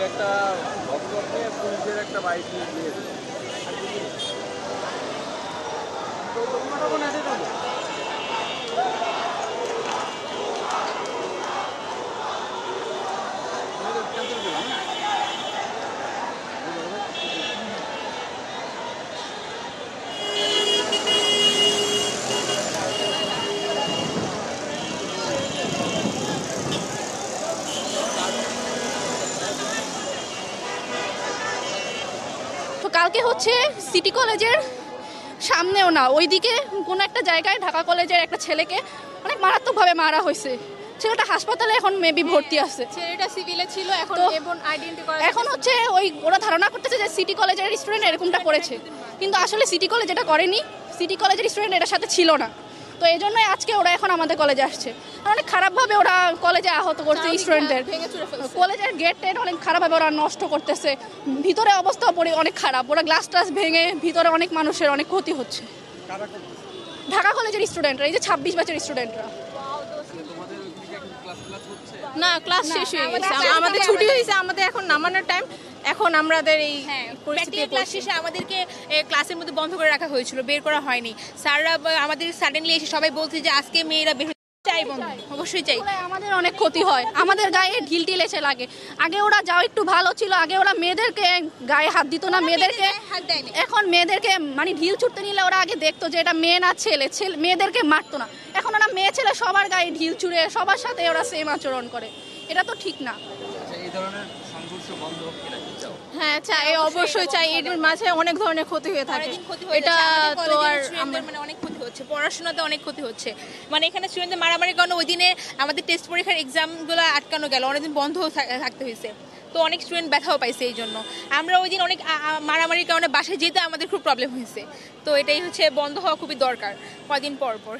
একটা ভদ্রলোককে পুলিশের একটা বাইক নিয়ে দিয়েছে। তো কালকে হচ্ছে সিটি কলেজের সামনেও না, ওইদিকে কোনো একটা জায়গায় ঢাকা কলেজের একটা ছেলেকে অনেক মারাত্মকভাবে মারা হয়েছে। ছেলেটা হাসপাতালে এখন মেবি ভর্তি আছে। ছেলেটা সিভিলে ছিল, এখন এবং আইডেন্টি করা এখন হচ্ছে ওরা ধারণা করতেছে যে সিটি কলেজের স্টুডেন্ট এরকমটা করেছে, কিন্তু আসলে সিটি কলেজ এটা করেনি। সিটি কলেজের স্টুডেন্ট এটার সাথে ছিল না। তো এই জন্যই আজকে ওরা এখন আমাদের কলেজে আসছে। অনেক খারাপভাবে ওরা কলেজে আহত করছে স্টুডেন্টদের। কলেজের গেট টেট অনেক খারাপভাবে ওরা নষ্ট করতেছে। ভিতরে অবস্থা অনেক খারাপ, ওরা গ্লাস টাস ভেঙে ভিতরে অনেক মানুষের অনেক ক্ষতি হচ্ছে। ঢাকা কলেজের স্টুডেন্টরা, এই যে 26 ব্যাচের স্টুডেন্টরা। না, ক্লাস শেষ হয়ে গেছে, আমাদের ছুটি হয়েছে, আমাদের এখন নামানোর টাইম। এখন আমাদের এই পরিস্থিতি, ক্লাস শেষে আমাদেরকে ক্লাসের মধ্যে বন্ধ করে রাখা হয়েছিল, বের করা হয়নি। স্যাররা আমাদের সাডেনলি এসে সবাই বলছে যে আজকে মেয়েরা বের চাই, বন্ধ অবশ্যই চাই। আমাদের অনেক ক্ষতি হয়, আমাদের গায়ে ঢিল টিল এসে লাগে। আগে ওরা যাও একটু ভালো ছিল, আগে ওরা মেয়েদেরকে গায়ে হাত দিত না, মেয়েদেরকে হাত দেয়নি। এখন মেয়েদেরকে মানে ঢিল ছুটতে নিলে ওরা আগে দেখতো যে এটা মেয়ে না ছেলে, মেয়েদেরকে মারতো না। এখন ওরা মেয়ে ছেলে সবার গায়ে ঢিল ছুড়ে সবার সাথে ওরা সেম আচরণ করে, এটা তো ঠিক না। এই ধরনের সংঘর্ষ বন্ধ হোক কিনা কি চাও? হ্যাঁ চাই, অবশ্যই চাই। এর মাঝে অনেক ধরনের ক্ষতি হয়ে থাকে, এটা তো আর মানে অনেক ক্ষতি হচ্ছে, পড়াশোনাতে অনেক ক্ষতি হচ্ছে। মানে এখানে স্টুডেন্টদের মারামারির কারণে ওই দিনে আমাদের টেস্ট পরীক্ষার এক্সামগুলো আটকানো গেল, অনেকদিন বন্ধ থাকতে হয়েছে। তো অনেক স্টুডেন্ট ব্যথাও পাইছে। এই জন্য আমরা ওই দিন অনেক মারামারির কারণে বাসায় যেতে আমাদের খুব প্রবলেম হয়েছে। তো এটাই হচ্ছে, বন্ধ হওয়া খুবই দরকার কদিন পর পর।